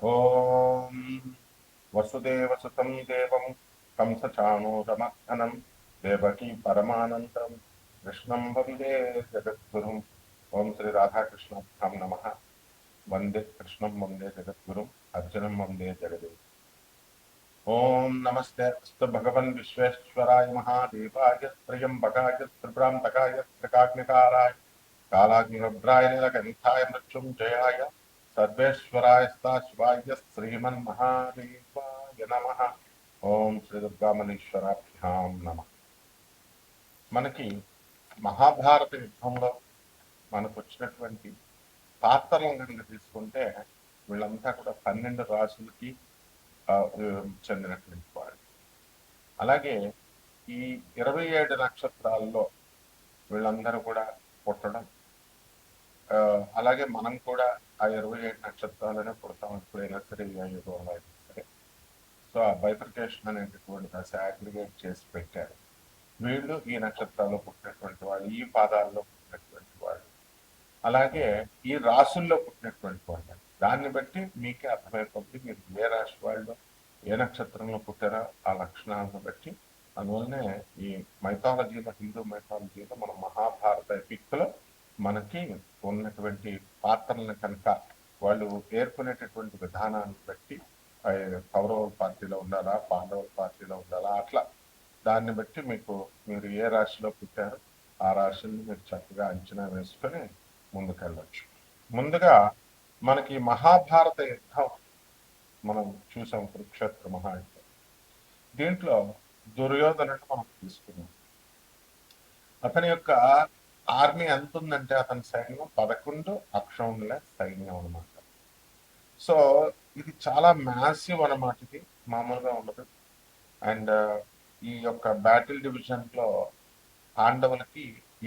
ఓం వసుదేవసుతం దేవం కంసచాణూరమర్దనం దేవకీ పరమానందం కృష్ణం వందే జగద్గురుం. ఓం శ్రీ రాధాకృష్ణాభ్యాం నమ. వందే కృష్ణం వందే జగద్గురుం అర్జునం వందే జగదే. ఓం నమస్తే అస్తు భగవన్ విశ్వేశ్వరాయ మహాదేవాయ త్రయంబకాయ త్రిపురాంతకాయ త్రికాగ్నికారాయ కాలాగ్నిరుద్రాయ నీలకంఠాయ మృత్యుంజయాయ సర్వేశ్వరాయ శివాయ శ్రీమన్మహాదేవాయ నమ. ఓం శ్రీ దుర్గామణీశ్వరాభ్యాం నమ. మనకి మహాభారత యుద్ధంలో మనకు వచ్చినటువంటి పాత్రలను కనుక తీసుకుంటే వీళ్ళంతా కూడా 12 రాసులకి చెందినటువంటి వాళ్ళు. అలాగే ఈ 27 నక్షత్రాల్లో వీళ్ళందరూ కూడా పుట్టడం, అలాగే మనం కూడా ఆ 27 నక్షత్రాలనే పుడతాం ఎప్పుడైనా సరే, ఏ యుగంలో అయినా సరే. సో ఆ బైఫర్కేషన్ అనేటటువంటి దశ అగ్రిగేట్ చేసి పెట్టారు. వీళ్ళు ఈ నక్షత్రాల్లో పుట్టినటువంటి వాళ్ళు, ఈ పాదాల్లో పుట్టినటువంటి వాళ్ళు, అలాగే ఈ రాసుల్లో పుట్టినటువంటి వాళ్ళు. దాన్ని బట్టి మీకే అర్థమైపోతుంది మీరు ఏ రాశి వాళ్ళు, ఏ నక్షత్రంలో పుట్టారో ఆ లక్షణాలను బట్టి. అందువల్లనే ఈ మైథాలజీలో, హిందూ మైథాలజీలో మన మహాభారత ఎపిక్లో మనకి ఉన్నటువంటి పాత్రలను కనుక వాళ్ళు పేర్కొనేటటువంటి విధానాన్ని బట్టి కౌరవుల పార్టీలో ఉండాలా, పాండవుల పార్టీలో ఉండాలా, అట్లా దాన్ని బట్టి మీకు మీరు ఏ రాశిలో పుట్టారో ఆ రాశిని మీరు చక్కగా అంచనా వేసుకొని ముందుకెళ్ళచ్చు. ముందుగా మనకి మహాభారత యుద్ధం మనం చూసాం, కురుక్షేత్ర మహాయుద్ధం. దీంట్లో దుర్యోధనుడు మనం తీసుకున్నాం. అతని యొక్క ఆర్మీ ఎంత ఉందంటే అతని సైన్యం 11 అక్షౌహిణుల సైన్యం అనమాట. సో ఇది చాలా మ్యాసివ్ అనమాట. ఇది మామూలుగా ఉండదు. అండ్ ఈ యొక్క బ్యాటిల్ డివిజన్ లో పాండవులకి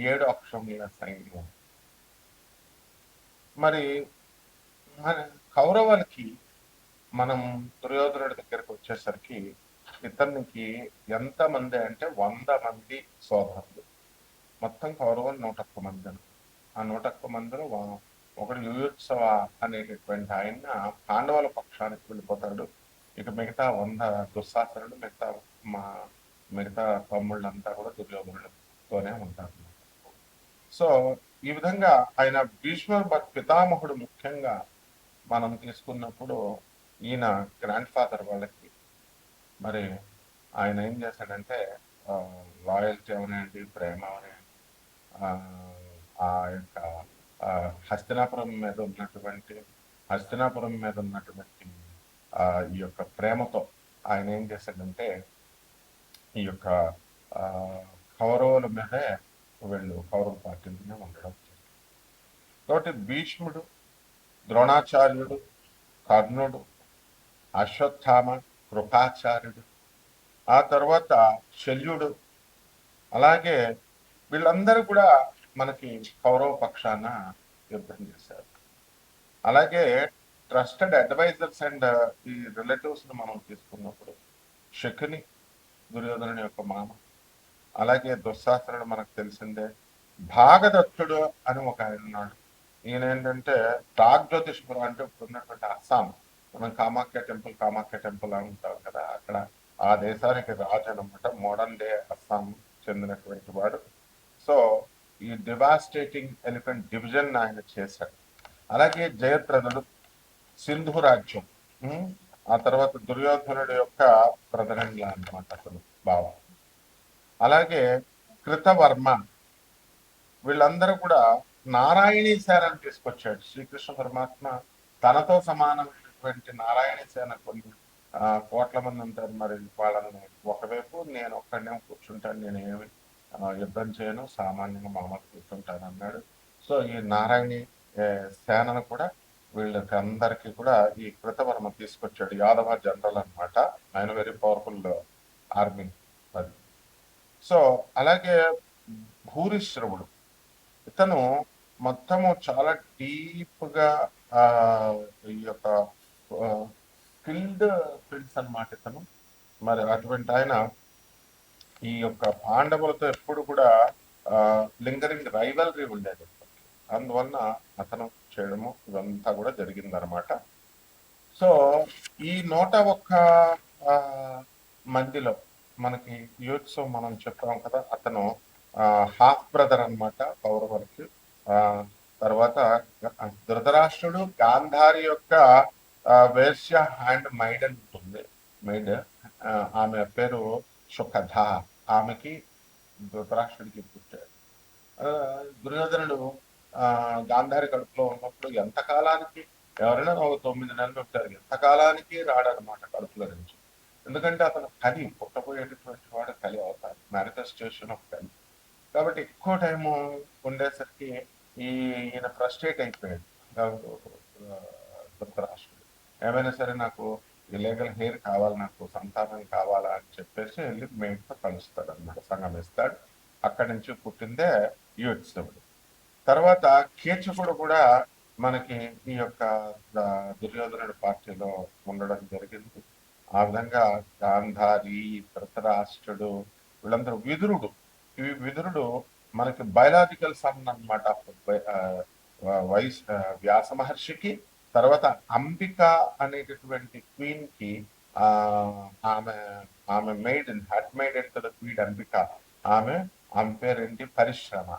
7 అక్షౌహిణుల సైన్యం. మరి మన కౌరవులకి మనం దుర్యోధనుడి దగ్గరకు వచ్చేసరికి ఇతనికి ఎంతమంది అంటే 100 మంది సోదరులు. మొత్తం కౌరవులు 101 మంది. ఆ 101 మందిలో ఒకడు యుయుత్సవ అనేటటువంటి ఆయన పాండవుల పక్షానికి వెళ్ళిపోతాడు. ఇక మిగతా 100 దుశ్శాసనుడు, మిగతా తమ్ముళ్ళంతా కూడా దుర్యోధనుడితోనే ఉంటారు. సో ఈ విధంగా ఆయన భీష్మ పితామహుడు ముఖ్యంగా మనం తీసుకున్నప్పుడు ఈయన గ్రాండ్ ఫాదర్ వాళ్ళకి. మరి ఆయన ఏం చేశాడంటే లాయల్టీ అవనండి, ప్రేమ అవనండి, ఆ యొక్క హస్తినాపురం మీద ఉన్నటువంటి ఈ యొక్క ప్రేమతో ఆయన ఏం చేశాడంటే ఈ యొక్క కౌరవుల మీదే కౌరవ పార్టీలోనే ఉండడం జరిగింది. కాబట్టి భీష్ముడు, ద్రోణాచార్యుడు, కర్ణుడు, అశ్వత్థామ, కృపాచార్యుడు, ఆ తర్వాత శల్యుడు, అలాగే వీళ్ళందరూ కూడా మనకి కౌరవ పక్షాన యుద్ధం చేశారు. అలాగే ట్రస్టెడ్ అడ్వైజర్స్ అండ్ ఈ రిలేటివ్స్ ను మనం తీసుకున్నప్పుడు శకుని, దుర్యోధనుని యొక్క మామ, అలాగే దుశ్శాసనుడు మనకు తెలిసిందే. భాగదత్తుడు అని ఒక ఆయన ఉన్నాడు. ఈయన ఏంటంటే ప్రాగ్జ్యోతిష్పురం అంటే ఇప్పుడు ఉన్నటువంటి అస్సాం, మనం కామాఖ్య టెంపుల్ అని ఉంటాం కదా, అక్కడ ఆ దేశానికి రాజు అనమాట. మోడర్న్ డే అస్సాం చెందినటువంటి వాడు. సో ఈ డివాస్టేటింగ్ ఎలిఫెంట్ డివిజన్ ఆయన చేశాడు. అలాగే జయద్రథుడు, సింధు రాజ్యం, ఆ తర్వాత దుర్యోధనుడు యొక్క ప్రధానంగా అనమాట అతను బావ. అలాగే కృతవర్మ, వీళ్ళందరూ కూడా నారాయణీ సేనని తీసుకొచ్చాడు శ్రీకృష్ణ పరమాత్మ. తనతో సమానమైనటువంటి నారాయణీ సేన కొన్ని కోట్ల మంది ఉంటారు. మరి వాళ్ళని ఒకవైపు నేను ఒక్కడనే కూర్చుంటాను, నేనేమి యుద్ధం చేయను, సామాన్యంగా మామూలు కూర్చుంటాను అన్నాడు. సో ఈ నారాయణి సేనను కూడా వీళ్ళకి అందరికీ కూడా ఈ కృతవర్మ తీసుకొచ్చాడు. యాదవ జనరల్ అనమాట. ఆయన వెరీ పవర్ఫుల్ ఆర్మీ అది. సో అలాగే భూరిశ్రవుడు, ఇతను మొత్తము చాలా డీప్ గా ఈ యొక్క స్కిల్డ్ ప్రిన్స్ అనమాట ఇతను. మరి అటువంటి ఆయన ఈ యొక్క పాండవులతో ఎప్పుడు కూడా లింగరింగ్ రైవల్రీ ఉండేది. అందువలన అతను చేయడము ఇదంతా కూడా జరిగిందనమాట. సో ఈ 101 మందిలో మనకి యూత్స్ మనం చెప్పాం కదా, అతను హాఫ్ బ్రదర్ అనమాట కౌరవులకి. ఆ తర్వాత ధృతరాష్ట్రుడు గాంధారి యొక్క వేశ్య హ్యాండ్ మైడ్ అని ఉంటుంది. మైడ్ ఆమె పేరు సుఖధ. ఆమెకి ధృతరాష్ట్రుడికి పుట్టాడు. దుర్యోధనుడు గాంధారి కడుపులో ఉన్నప్పుడు ఎంతకాలానికి, ఎవరైనా ఒక 9 నెలలు ఉంటారు, ఎంతకాలానికి రాడనమాట కడుపులో నుంచి. ఎందుకంటే అతను కలి, పుట్టబోయేటటువంటి వాడు కలి అవుతారు, మేనిఫెస్టేషన్ ఆఫ్ కలి. కాబట్టి ఎక్కువ టైము ఉండేసరికి ఈయన ఫ్రస్ట్రేట్ అయిపోయాడు ధృతరాష్ట్రుడు. ఏమైనా సరే నాకు ఇలీగల్ హెయిర్ కావాలి, నాకు సంతానం కావాలా అని చెప్పేసి వెళ్ళి మేడ్తో కలుస్తాడు అనమాట, సంగమిస్తాడు. అక్కడి నుంచి పుట్టిందే యుయుత్సుడు. తర్వాత కీచకుడు కూడా మనకి ఈ యొక్క దుర్యోధనుడి పార్టీలో ఉండడం జరిగింది. ఆ విధంగా గాంధారి, ధృతరాష్ట్రుడు, వీళ్ళందరూ విదురుడు. ఈ విదురుడు మనకి బయలాజికల్ సన్ అనమాట వ్యాస మహర్షికి. తర్వాత అంబిక అనేటటువంటి క్వీన్ కి ఆమె ఆమె maid had maid enter the queen Ambika. ఆమె పేరేంటి, పరిశ్రమ.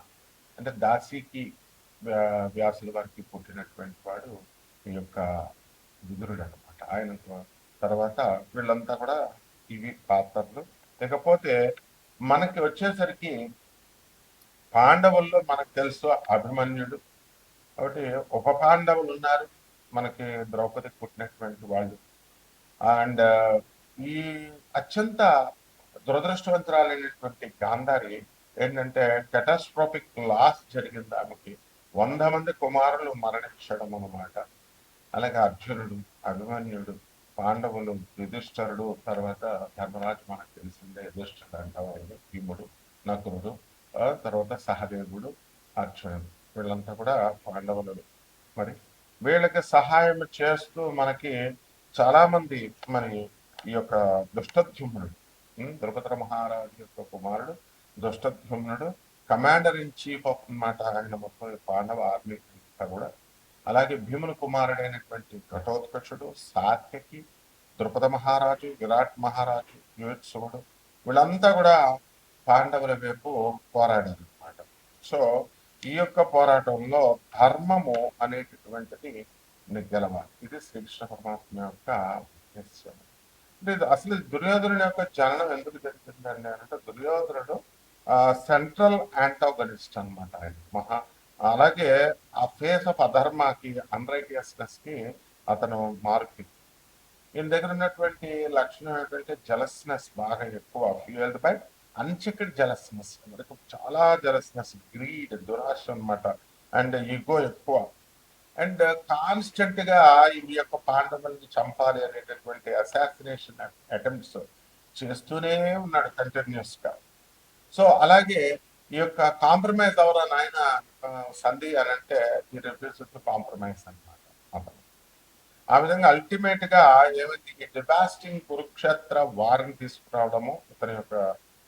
అంటే దాసికి వ్యాసుల వారికి పుట్టినటువంటి వాడు ఈ యొక్క విదురుడు అనమాట. ఆయన తర్వాత వీళ్ళంతా కూడా ఇవి పాత్రలు. ఇకపోతే మనకి వచ్చేసరికి పాండవుల్లో మనకు తెలుసు అభిమన్యుడు. కాబట్టి ఉప పాండవులు ఉన్నారు మనకి, ద్రౌపదికి పుట్టినటువంటి వాళ్ళు. అండ్ ఈ అత్యంత దురదృష్టవంతురాలైనటువంటి గాంధారి ఏంటంటే కెటాస్ట్రోఫిక్ లాస్ జరిగింది ఆమెకి. 100 మంది కుమారులు మరణించడం అన్నమాట. అలాగే అర్జునుడు, అభిమన్యుడు, పాండవులు, యుధిష్ఠరుడు, తర్వాత ధర్మరాజు మనకు తెలిసిందే, యుధిష్ఠరుడు అంటారు, భీముడు, నకులుడు, తర్వాత సహదేవుడు, అర్జునుడు, వీళ్ళంతా కూడా పాండవులు. మరి వీళ్ళకి సహాయం చేస్తూ మనకి చాలా మంది, మరి ఈ యొక్క దుష్టద్యుమ్నుడు, ద్రుపద మహారాజు యొక్క కుమారుడు దుష్టద్యుమ్నుడు, కమాండర్ ఇన్ చీఫ్ ఆఫ్ అన్నమాట ఆయన మొత్తం పాండవ ఆర్మీ కూడా. అలాగే భీముని కుమారుడైనటువంటి ఘటోత్కచుడు, సాత్యకి, ద్రుపద మహారాజు, విరాట్ మహారాజు, యుయుత్సుడు, వీళ్ళంతా కూడా పాండవుల వైపు పోరాడారు అనమాట. సో ఈ యొక్క పోరాటంలో ధర్మము అనేటటువంటిది గెలవాలి. ఇది శ్రీకృష్ణ పరమాత్మ యొక్క ఉద్దేశ్యం. అంటే అసలు దుర్యోధనుడి యొక్క జననం ఎందుకు జరిగిందండి అంటే, దుర్యోధనుడు సెంట్రల్ యాంటాగనిస్ట్ అనమాట ఆయన. అలాగే ఆ ఫేస్ ఆఫ్ అధర్మకి, అన్రైటియస్నెస్ కి అతను మార్పు. ఈయన దగ్గర ఉన్నటువంటి లక్షణం ఏంటంటే జలస్నెస్ బాగా ఎక్కువ, ఫ్యూయల్డ్ బై అన్చెక్డ్ జలస్నెస్. మనకు చాలా జలస్నెస్, గ్రీడ్, దురాశ అనమాట, అండ్ ఈగో ఎక్కువ. అండ్ కాన్స్టెంట్ గా ఈ యొక్క పాండవుల్ని చంపాలి అనేటటువంటి అసాసినేషన్ అటెంప్ట్స్ చేస్తూనే ఉన్నాడు కంటిన్యూస్ గా. సో అలాగే ఈ యొక్క కాంప్రమైజ్ అవరా నాయన సంధి అని అంటే ఈ రిఫ్యూజ్ టు కాంప్రమైజ్ అనమాట అతను. ఆ విధంగా అల్టిమేట్ గా ఏమైంది, ఈ డివాస్టింగ్ కురుక్షేత్ర వారిని తీసుకురావడము ఇతని యొక్క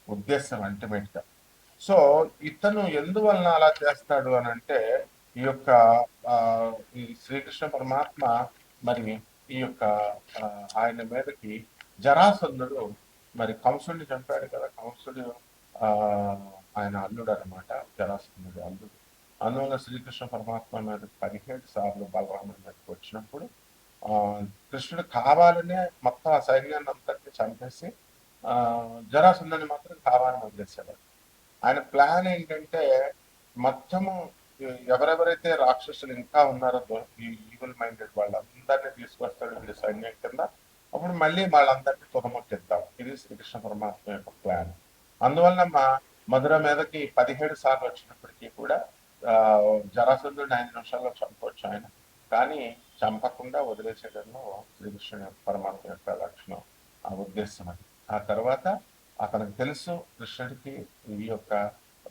ఉద్దేశం అల్టిమేట్ గా. సో ఇతను ఎందువలన అలా చేస్తాడు అని అంటే, ఈ యొక్క ఈ శ్రీకృష్ణ పరమాత్మ మరి ఈ యొక్క ఆయన మీదకి జరాసంధుడు మరి కంసుడిని చంపాడు కదా. కంసుడు ఆయన అల్లుడు అనమాట, జరాసంధుడు అల్లుడు. అందువల్ల శ్రీకృష్ణ పరమాత్మ మీద 17 సార్లు బలరాముడి మీదకి వచ్చినప్పుడు కృష్ణుడు కావాలనే మొత్తం ఆ సైన్యాన్ని అంతటిని చంపేసి జరాసంధుని మాత్రం కావాలని వదిలేశాడు. ఆయన ప్లాన్ ఏంటంటే, మొత్తము ఎవరెవరైతే రాక్షసులు ఇంకా ఉన్నారో ఈవిల్ మైండెడ్ వాళ్ళందరినీ తీసుకొస్తాడు వీడి సైన్యం కింద. అప్పుడు మళ్ళీ వాళ్ళందరినీ తుదముట్టిద్దాం. ఇది శ్రీకృష్ణ పరమాత్మ యొక్క ప్లాన్. అందువల్ల మధుర మీదకి 17 సార్లు వచ్చినప్పటికీ కూడా జరాసంధుడిని 5 నిమిషాల్లో చంపవచ్చు ఆయన, కానీ చంపకుండా వదిలేసేటంలో శ్రీకృష్ణ పరమాత్మ యొక్క లక్షణం, ఆ ఉద్దేశం అది. ఆ తర్వాత అతనికి తెలుసు కృష్ణుడికి ఈ యొక్క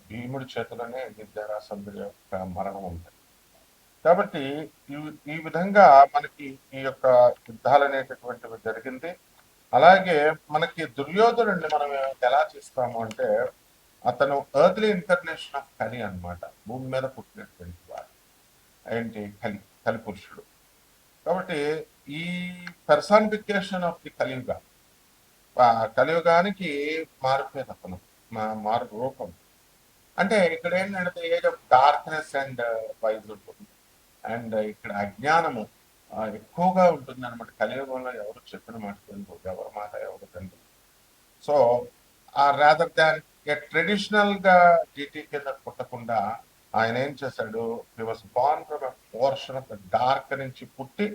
భీముడి చేతిలోనే జరాసంధుడి యొక్క మరణం ఉంది. కాబట్టి ఈ విధంగా మనకి ఈ యొక్క యుద్ధాలు అనేటటువంటివి జరిగింది. అలాగే మనకి దుర్యోధనుడిని మనం ఎలా చేస్తాము అంటే, అతను ఎర్త్లీ ఇంటర్నేషన్ ఆఫ్ కలి అనమాట, భూమి మీద పుట్టినటువంటి వాడు ఏంటి, కలి పురుషుడు. కాబట్టి ఈ పర్సానిఫికేషన్ ఆఫ్ ది కలియుగ, కలియుగానికి మారిపోయింది అతను, మారు రూపం. అంటే ఇక్కడ ఏంటంటే age of darkness and wise ఉంటుంది, అండ్ ఇక్కడ అజ్ఞానము ఎక్కువగా ఉంటుంది అనమాట. కలియుగంలో ఎవరు చెప్పిన మాట వినరు, ఎవరి మాట ఎవరు వినరు. సో రాదర్ దాన్ ట్రెడిషనల్ గా జీటీ కింద పుట్టకుండా ఆయన ఏం చేశాడు, he was born from a portion of the dark నుంచి పుట్టి,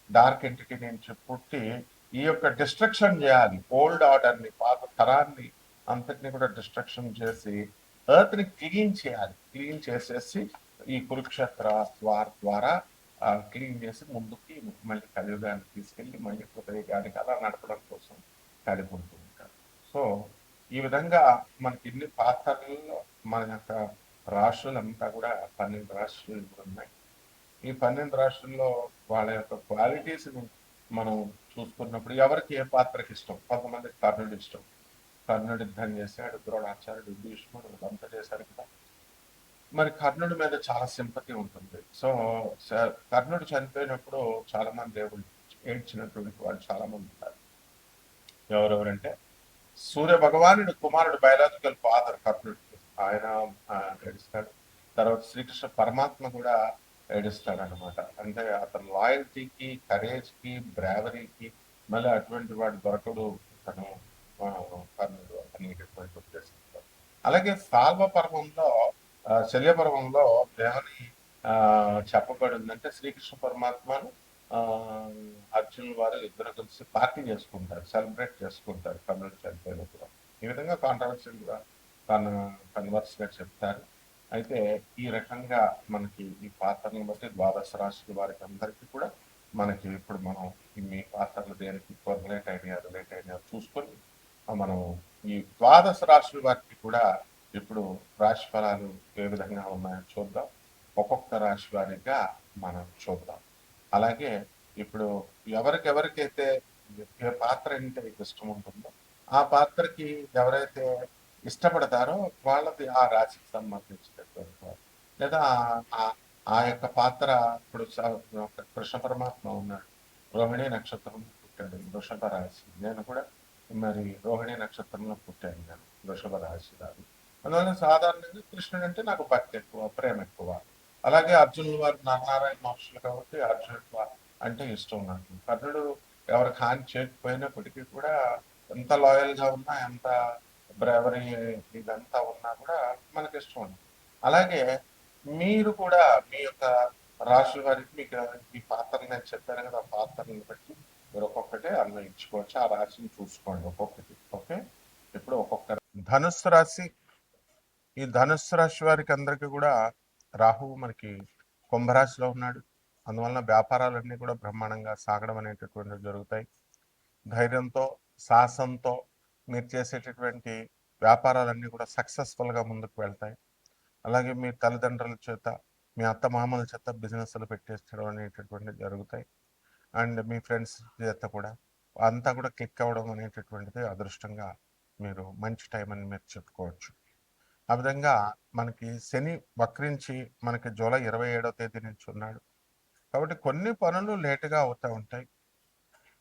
డార్క్ ఎంటిటీ నుంచి పుట్టి ఈ యొక్క డిస్ట్రక్షన్ చేయాలి, ఓల్డ్ ఆర్డర్ ని, పాత తరాన్ని అంతటిని కూడా డిస్ట్రక్షన్ చేసి ఎర్త్ ని క్లీన్ చేయాలి. క్లీన్ చేసేసి ఈ కురుక్షేత్ర వార్ ద్వారా క్లీన్ చేసి ముందుకి మళ్ళీ కలియుగాన్ని తీసుకెళ్లి మళ్ళీ కృతయుగానికి అలా నడపడం కోసం కలిపడుతూ ఉంటారు. సో ఈ విధంగా మనకి ఇన్ని పాత్రలలో మన యొక్క రాష్ట్రాలంతా కూడా 12 రాష్ట్రాలు ఉన్నాయి. ఈ 12 రాష్ట్రాల్లో వాళ్ళ యొక్క క్వాలిటీస్ని మనం చూసుకున్నప్పుడు ఎవరికి ఏ పాత్రకి ఇష్టం, కొంతమంది కర్ణుడు ఇష్టం, కర్ణుడు యుద్ధం చేశాడు, ద్రోణాచార్యుడు, భీష్ముడు అంతా చేశారు కదా, మరి కర్ణుడి మీద చాలా సింపతి ఉంటుంది. సో కర్ణుడు చనిపోయినప్పుడు చాలా మంది దేవుళ్ళు ఏడ్చినటువంటి వాళ్ళు చాలా మంది ఉంటారు. ఎవరెవరంటే సూర్య భగవానుడు కుమారుడు, బయలాజికల్ ఫాదర్ కర్ణుడికి, ఆయన ఏడుస్తాడు. తర్వాత శ్రీకృష్ణ పరమాత్మ కూడా ఏడుస్తాడు అనమాట. అంటే అతని లాయల్టీకి, కరేజ్కి, బ్రావరీకి మళ్ళీ అటువంటి వాడు దొరకడు తను కర్ణుడు అనేటటువంటి ఉద్దేశంతో. అలాగే సాల్వ పర్వంలో, శల్యపర్వంలో దేవుని చెప్పబడిందంటే శ్రీకృష్ణ పరమాత్మను అర్జునుల వారు ఇద్దరు కలిసి పార్టీ చేసుకుంటారు, సెలబ్రేట్ చేసుకుంటారు కర్ణుడు చనిపోయినప్పుడు. ఈ విధంగా కాంట్రవర్షియల్ గా కన్వర్స్ గా చెప్తారు. అయితే ఈ రకంగా మనకి ఈ పాత్రలను బట్టి ద్వాదశ రాశుల వారికి అందరికీ కూడా మనకి ఇప్పుడు మనం మీ పాత్రలు దేనికి రిలేట్ అయినా చూసుకొని మనం ఈ ద్వాదశ రాశుల వారికి కూడా ఇప్పుడు రాశి ఫలాలు ఏ విధంగా ఉన్నాయో చూద్దాం. ఒక్కొక్క రాశి వారిగా మనం చూద్దాం. అలాగే ఇప్పుడు ఎవరికైతే ఏ పాత్ర అంటే ఇష్టం ఉంటుందో ఆ పాత్రకి ఎవరైతే ఇష్టపడతారో వాళ్ళది ఆ రాశికి సంబంధించినటువంటి వారు, లేదా ఆ యొక్క పాత్ర. ఇప్పుడు కృష్ణ పరమాత్మ ఉన్నాడు, రోహిణి నక్షత్రం పుట్టాడు, వృషభ రాశి. నేను కూడా మరి రోహిణి నక్షత్రంలో పుట్టాను, నేను వృషభ రాశి రాదు. అందువల్ల సాధారణంగా కృష్ణుడు అంటే నాకు భక్తి ఎక్కువ, ప్రేమ ఎక్కువ. అలాగే అర్జునుల వారు నారాయణ మహర్షులు కాబట్టి అర్జునుడు అంటే ఇష్టం నాకు. కర్ణుడు ఎవరికి హాని చేయకపోయినప్పటికీ కూడా ఎంత లాయల్ గా ఉన్నా, ఎంత బ్రేవరీ ఇదంతా ఉన్నా కూడా మనకి ఇష్టం ఉంది. అలాగే మీరు కూడా మీ యొక్క రాశుల వారికి మీకు ఈ పాత్రలు నేను చెప్పాను కదా, ఆ పాత్రలను బట్టి మీరు ఒక్కొక్కటే అన్వయించుకోవచ్చు. ఆ రాశిని చూసుకోండి ఒక్కొక్కటి. ఓకే, ఇప్పుడు ఒక్కొక్క ధనుస్సు రాశి. ఈ ధనుస్సు రాశి వారికి అందరికీ కూడా రాహువు మనకి కుంభరాశిలో ఉన్నాడు. అందువలన వ్యాపారాలన్నీ కూడా బ్రహ్మాండంగా సాగడం అనేటటువంటివి జరుగుతాయి. ధైర్యంతో, సాహసంతో మీరు చేసేటటువంటి వ్యాపారాలన్నీ కూడా సక్సెస్ఫుల్గా ముందుకు వెళ్తాయి. అలాగే మీ తల్లిదండ్రుల చేత, మీ అత్తమామల చేత బిజినెస్లు పెట్టేసుకోవడం అనేటటువంటివి జరుగుతాయి. అండ్ మీ ఫ్రెండ్స్ చేత కూడా అంతా కూడా క్లిక్ అవ్వడం అనేటటువంటిది అదృష్టంగా మీరు మంచి టైం అని మీరు చెప్పుకోవచ్చు. ఆ విధంగా మనకి శని వక్రించి మనకి జూలై 27వ తేదీ నుంచి ఉన్నాడు కాబట్టి కొన్ని పనులు లేటుగా అవుతూ ఉంటాయి.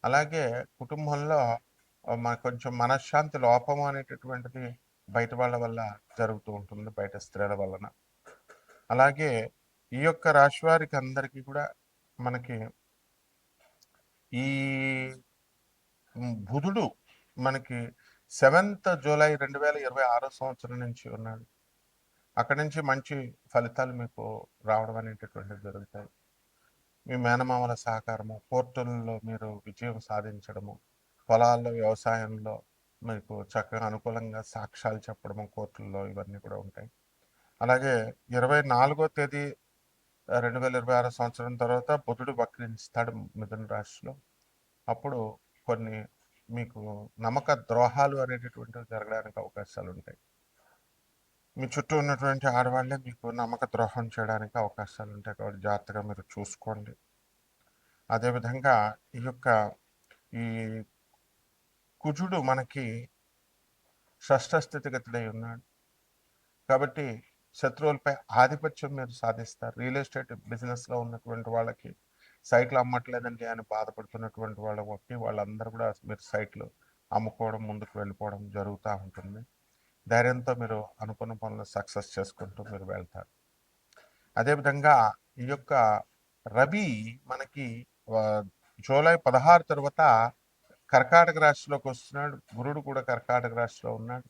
అలాగే కుటుంబంలో మనకు కొంచెం మనశ్శాంతి లోపం అనేటటువంటిది బయట వాళ్ళ వల్ల జరుగుతూ ఉంటుంది, బయట స్త్రీల వలన. అలాగే ఈ యొక్క రాశి వారికి అందరికీ కూడా మనకి ఈ బుధుడు మనకి 7th జూలై 2026 సంవత్సరం నుంచి ఉన్నాడు. అక్కడి నుంచి మంచి ఫలితాలు మీకు రావడం అనేటటువంటివి జరుగుతాయి. మీ మేనమామల సహకారము, కోర్టుల్లో మీరు విజయం సాధించడము, పొలాల్లో, వ్యవసాయంలో మీకు చక్కగా అనుకూలంగా సాక్ష్యాలు చెప్పడము కోర్టుల్లో, ఇవన్నీ కూడా ఉంటాయి. అలాగే 24వ తేదీ 2026 సంవత్సరం తర్వాత బుధుడు వక్రించుతాడు మిథున రాశిలో. అప్పుడు కొన్ని మీకు నమ్మక ద్రోహాలు అనేటటువంటివి జరగడానికి అవకాశాలు ఉంటాయి. మీ చుట్టూ ఉన్నటువంటి ఆడవాళ్ళే మీకు నమ్మక ద్రోహం చేయడానికి అవకాశాలు ఉంటాయి కాబట్టి జాగ్రత్తగా మీరు చూసుకోండి. అదేవిధంగా ఈ యొక్క ఈ కుజుడు మనకి షష్ఠ స్థితిగతుడై ఉన్నాడు కాబట్టి శత్రువులపై ఆధిపత్యం మీరు సాధిస్తారు. రియల్ ఎస్టేట్ బిజినెస్లో ఉన్నటువంటి వాళ్ళకి సైట్లు అమ్మట్లేదండి అని బాధపడుతున్నటువంటి వాళ్ళందరూ కూడా మీరు సైట్లు అమ్ముకోవడం, ముందుకు వెళ్ళిపోవడం జరుగుతూ ఉంటుంది. ధైర్యంతో మీరు అనుకున్న పనులు సక్సెస్ చేసుకుంటూ మీరు వెళ్తారు. అదేవిధంగా ఈ యొక్క రవి మనకి జూలై 16 తర్వాత కర్కాటక రాశిలోకి వస్తున్నాడు. గురుడు కూడా కర్కాటక రాశిలో ఉన్నాడు.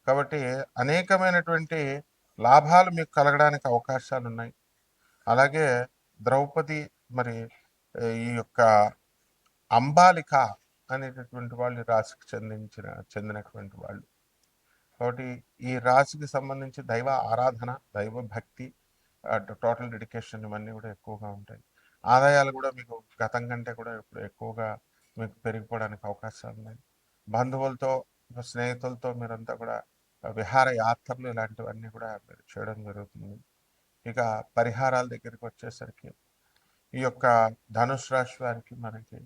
కాబట్టి అనేకమైనటువంటి లాభాలు మీకు కలగడానికి అవకాశాలు ఉన్నాయి. అలాగే ద్రౌపది మరి ఈ యొక్క అంబాలిక అనేటటువంటి వాళ్ళు రాశికి చెందినటువంటి వాళ్ళు. కాబట్టి ఈ రాశికి సంబంధించి దైవ ఆరాధన, దైవ భక్తి, టోటల్ డెడికేషన్ ఇవన్నీ కూడా ఎక్కువగా ఉంటాయి. ఆదాయాలు కూడా మీకు గతం కంటే కూడా ఇప్పుడు ఎక్కువగా మీకు పెరిగిపోవడానికి అవకాశాలు ఉన్నాయి. బంధువులతో, స్నేహితులతో మీరంతా కూడా విహార యాత్రలు ఇలాంటివన్నీ కూడా మీరు చేయడం జరుగుతుంది. ఇక పరిహారాల దగ్గరికి వచ్చేసరికి ఈ యొక్క ధనుసు రాశి వారికి మనకి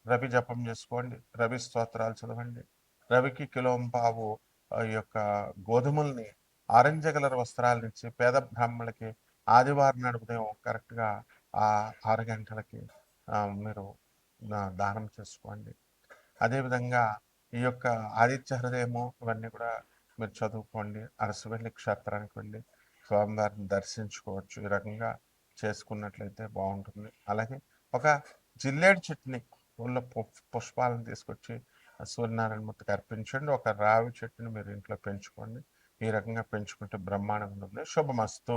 రవి జపం చేసుకోండి, రవి స్తోత్రాలు చదవండి, రవికి కిలోంపావు ఈ యొక్క గోధుమల్ని ఆరెంజ్ కలర్ వస్త్రాలనిచ్చి పేద బ్రాహ్మణులకి ఆదివారం నాడు ఉదయం కరెక్ట్గా 6 గంటలకి మీరు దానం చేసుకోండి. అదేవిధంగా ఈ యొక్క ఆదిత్య హృదయము ఇవన్నీ కూడా మీరు చదువుకోండి. అరసవెల్లి క్షేత్రానికి వెళ్ళి స్వామివారిని దర్శించుకోవచ్చు. ఈ రకంగా చేసుకున్నట్లయితే బాగుంటుంది. అలాగే ఒక జిల్లేడు చెట్టుని ఊళ్ళో పుష్పాలను తీసుకొచ్చి సూర్యనారాయణ మూర్తికి అర్పించండి. ఒక రావి చెట్టుని మీరు ఇంట్లో పెంచుకోండి. ఈ రకంగా పెంచుకుంటే బ్రహ్మాండంగా ఉంటుంది. శుభమస్తు.